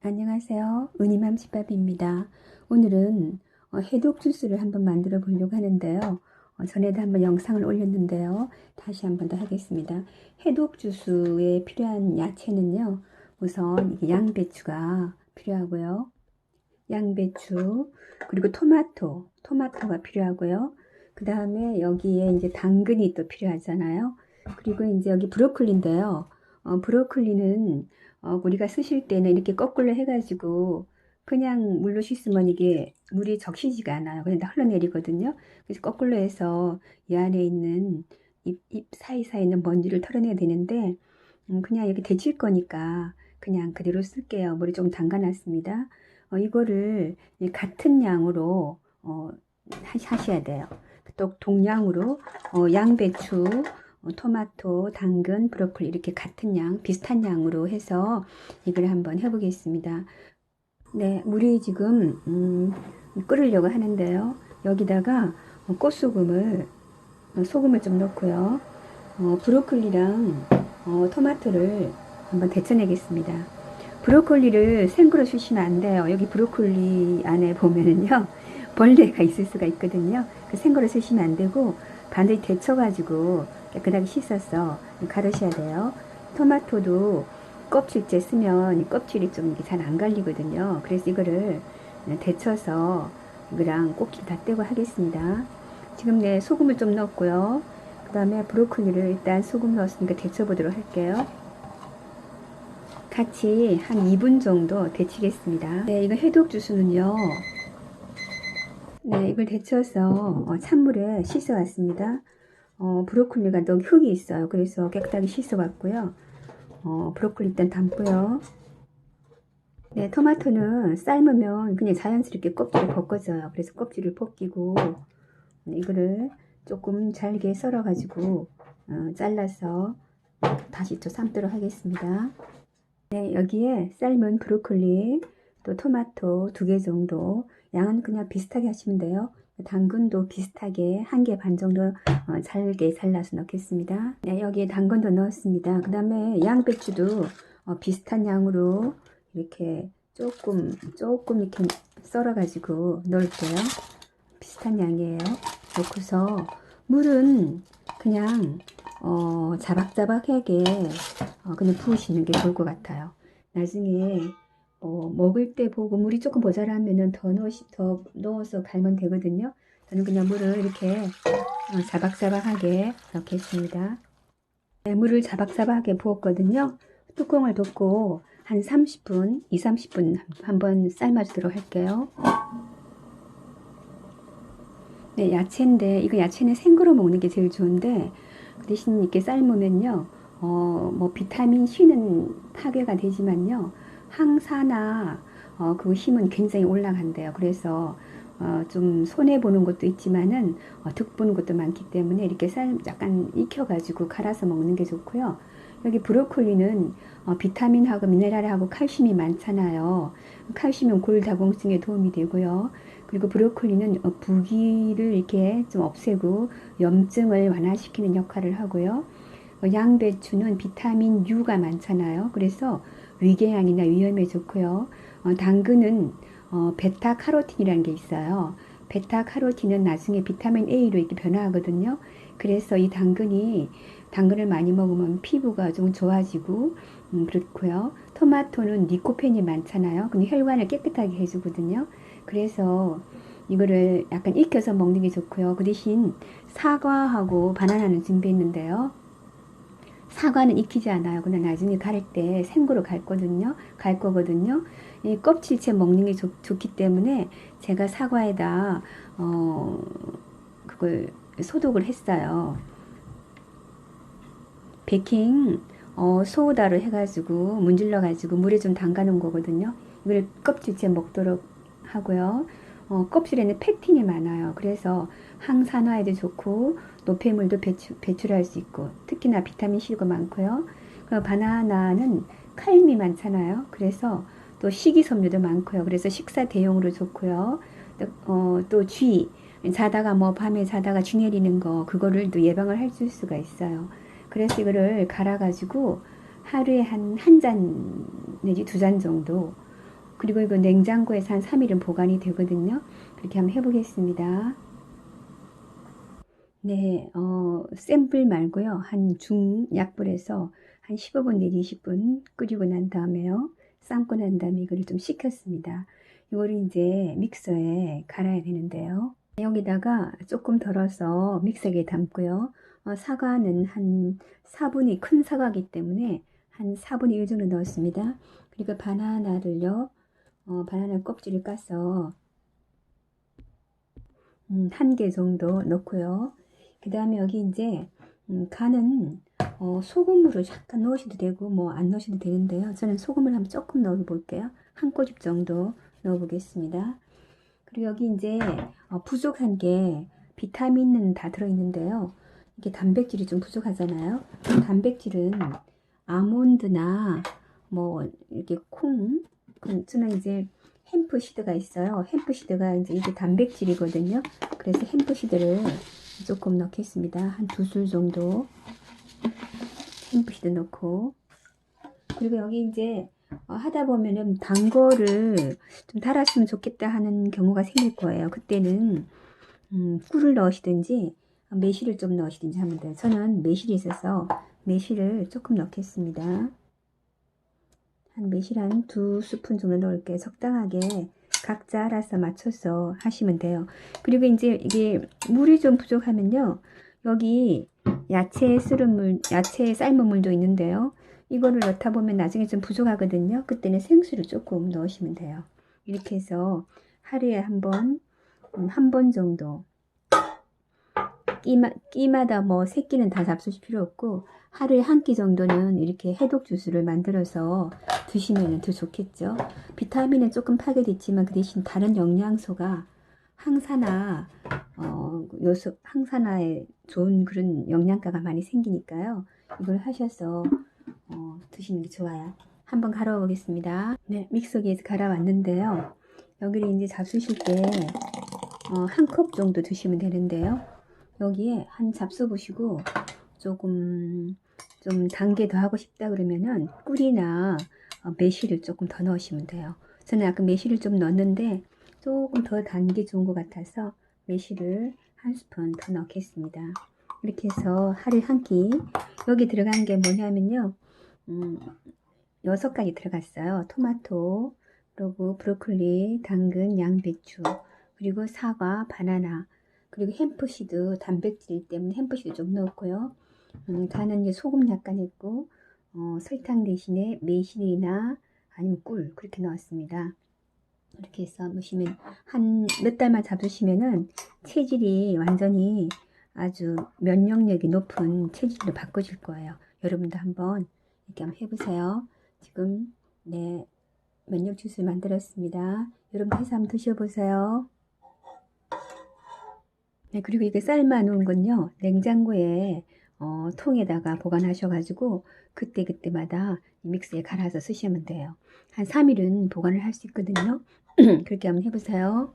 안녕하세요. 은희맘집밥입니다. 오늘은 해독 주스를 한번 만들어 보려고 하는데요. 전에도 한번 영상을 올렸는데요. 다시 한번 더 하겠습니다. 해독 주스에 필요한 야채는요. 우선 이게 양배추가 필요하고요. 양배추, 그리고 토마토가 필요하고요. 그 다음에 여기에 이제 당근이 또 필요하잖아요. 그리고 이제 여기 브로콜리인데요. 브로콜리는 우리가 쓰실 때는 이렇게 거꾸로 해가지고 그냥 물로 씻으면 이게 물이 적시지가 않아요. 그냥 다 흘러내리거든요. 그래서 거꾸로 해서 이 안에 있는 잎 사이사이 있는 먼지를 털어내야 되는데 그냥 여기 데칠 거니까 그냥 그대로 쓸게요. 물에 좀 담가놨습니다. 이거를 같은 양으로 하셔야 돼요. 또 동량으로 양배추, 토마토, 당근, 브로콜리 이렇게 같은 양, 비슷한 양으로 해서 이걸 한번 해보겠습니다. 네, 물이 지금 끓으려고 하는데요. 여기다가 소금을 좀 넣고요. 브로콜리랑 토마토를 한번 데쳐내겠습니다. 브로콜리를 생으로 주시면 안 돼요. 여기 브로콜리 안에 보면은요 벌레가 있을 수가 있거든요. 그 생으로 쓰시면 안 되고 반드시 데쳐가지고 깨끗하게 씻어서 가르셔야 돼요. 토마토도 껍질째 쓰면 이 껍질이 좀 잘 안 갈리거든요. 그래서 이거를 데쳐서 이거랑 꼭지 다 떼고 하겠습니다. 지금 네 소금을 좀 넣었고요. 그 다음에 브로콜리를 일단 소금 넣었으니까 데쳐보도록 할게요. 같이 한 2분 정도 데치겠습니다. 네, 이거 해독 주스는요. 네, 이걸 데쳐서 찬물에 씻어 왔습니다. 브로콜리가 또 흙이 있어요. 그래서 깨끗하게 씻어 왔고요. 브로콜리 일단 담고요. 네, 토마토는 삶으면 그냥 자연스럽게 껍질이 벗겨져요. 그래서 껍질을 벗기고 이거를 조금 잘게 썰어 가지고 잘라서 다시 또 삶도록 하겠습니다. 네, 여기에 삶은 브로콜리 또 토마토 2개 정도, 양은 그냥 비슷하게 하시면 돼요. 당근도 비슷하게 1개 반 정도 잘게 잘라서 넣겠습니다. 네, 여기에 당근도 넣었습니다. 그 다음에 양배추도 비슷한 양으로 이렇게 조금 이렇게 썰어 가지고 넣을게요. 비슷한 양이에요. 넣고서 물은 그냥 자박자박하게 그냥 부으시는 게 좋을 것 같아요. 나중에 먹을 때 보고 물이 조금 모자라면은 더 넣어서 갈면 되거든요. 저는 그냥 물을 이렇게 자박자박하게 넣겠습니다. 네, 물을 자박자박하게 부었거든요. 뚜껑을 덮고 한 30분, 2, 30분 한번 삶아주도록 할게요. 네, 야채인데 이거 야채는 생으로 먹는 게 제일 좋은데 그 대신 이렇게 삶으면요 뭐 비타민 C는 파괴가 되지만요 항산화 그 힘은 굉장히 올라간대요. 그래서 좀 손해 보는 것도 있지만은 득 보는 것도 많기 때문에 이렇게 약간 익혀 가지고 갈아서 먹는 게 좋고요. 여기 브로콜리는 비타민하고 미네랄하고 칼슘이 많잖아요. 칼슘은 골다공증에 도움이 되고요. 그리고 브로콜리는 부기를 이렇게 좀 없애고 염증을 완화시키는 역할을 하고요. 양배추는 비타민 U가 많잖아요. 그래서 위궤양이나 위염에 좋고요. 당근은 베타카로틴이라는 게 있어요. 베타카로틴은 나중에 비타민 A로 이렇게 변화하거든요. 그래서 이 당근을 많이 먹으면 피부가 좀 좋아지고 그렇고요. 토마토는 니코펜이 많잖아요. 근데 혈관을 깨끗하게 해주거든요. 그래서 이거를 약간 익혀서 먹는 게 좋고요. 그 대신 사과하고 바나나는 준비했는데요. 사과는 익히지 않아요. 그냥 나중에 갈 때 생으로 갈 거거든요. 이 껍질째 먹는 게 좋기 때문에 제가 사과에다 그걸 소독을 했어요. 베킹 소다로 해가지고 문질러 가지고 물에 좀 담가 놓은 거거든요. 이걸 껍질째 먹도록 하고요. 껍질에는 펙틴이 많아요. 그래서 항산화에도 좋고 노폐물도 배출할 수 있고 특히나 비타민 C가 많고요. 바나나는 칼륨이 많잖아요. 그래서 또 식이섬유도 많고요. 그래서 식사 대용으로 좋고요. 또 쥐, 밤에 자다가 쥐 내리는 거 그거를 또 예방을 해줄 수가 있어요. 그래서 이거를 갈아가지고 하루에 한 잔 내지 2잔 정도 그리고 이거 냉장고에서 한 3일은 보관이 되거든요. 그렇게 한번 해보겠습니다. 네, 센 불 말고요. 한 중약불에서 한 15분 내지 20분 끓이고 난 다음에요. 삶고 난 다음에 이거를 좀 식혔습니다. 이거를 이제 믹서에 갈아야 되는데요. 여기다가 조금 덜어서 믹서기에 담고요. 사과는 한 4분의 큰 사과이기 때문에 한 4분의 1 정도 넣었습니다. 그리고 바나나를요. 바나나 껍질을 까서 1개 정도 넣고요. 그 다음에 여기 이제 간은 소금으로 약간 넣으셔도 되고 뭐 안 넣으셔도 되는데요. 저는 소금을 한번 조금 넣어 볼게요. 한 꼬집 정도 넣어 보겠습니다. 그리고 여기 이제 부족한 게 비타민은 다 들어있는데요. 이게 단백질이 좀 부족하잖아요. 단백질은 아몬드나 뭐 이렇게 콩, 저는 이제 햄프시드가 있어요. 햄프시드가 이제 이게 단백질이거든요. 그래서 햄프시드를 조금 넣겠습니다. 한 2술 정도 햄프시드 넣고, 그리고 여기 이제 하다 보면은 단 거를 좀 달았으면 좋겠다 하는 경우가 생길 거예요. 그때는 꿀을 넣으시든지 매실을 좀 넣으시든지 하면 돼요. 저는 매실이 있어서 매실을 조금 넣겠습니다. 한 매실 한 2스푼 정도 넣을게요. 적당하게 각자 알아서 맞춰서 하시면 돼요. 그리고 이제 이게 물이 좀 부족하면요. 여기 야채 쓰른 물, 야채 삶은 물도 있는데요. 이거를 넣다 보면 나중에 좀 부족하거든요. 그때는 생수를 조금 넣으시면 돼요. 이렇게 해서 하루에 한 번 정도 끼마다 뭐 새끼는 다 잡수실 필요 없고 하루에 한 끼 정도는 이렇게 해독 주스를 만들어서 드시면 더 좋겠죠. 비타민은 조금 파괴됐지만 그 대신 다른 영양소가 항산화 요소 항산화에 좋은 그런 영양가가 많이 생기니까요. 이걸 하셔서 드시는 게 좋아요. 한번 갈아 보겠습니다. 네, 믹서기에서 갈아 왔는데요. 여기를 이제 잡수실 때 한 컵 정도 드시면 되는데요. 여기에 한 잡숴 보시고 조금 좀 단계 더 하고 싶다 그러면은 꿀이나 매실을 조금 더 넣으시면 돼요. 저는 아까 매실을 좀 넣었는데 조금 더 단 게 좋은 것 같아서 매실을 한 스푼 더 넣겠습니다. 이렇게 해서 하루에 한 끼. 여기 들어간 게 뭐냐면요. 6가지 들어갔어요. 토마토, 그리고 브로콜리, 당근, 양배추, 그리고 사과, 바나나, 그리고 햄프시드 단백질이기 때문에 햄프시드 좀 넣었고요. 간은 이제 소금 약간 했고 설탕 대신에 매실이나 아니면 꿀 그렇게 넣었습니다. 이렇게 해서 보시면 한 몇 달만 잡수시면은 체질이 완전히 아주 면역력이 높은 체질로 바꿔줄 거예요. 여러분도 한번 이렇게 한번 해보세요. 지금 네 면역 주스 만들었습니다. 여러분도 해서 한번 드셔보세요. 네, 그리고 이게 삶아 놓은 건요, 냉장고에 통에다가 보관하셔가지고 그때그때마다 믹스에 갈아서 쓰시면 돼요. 한 3일은 보관을 할 수 있거든요. 그렇게 한번 해보세요.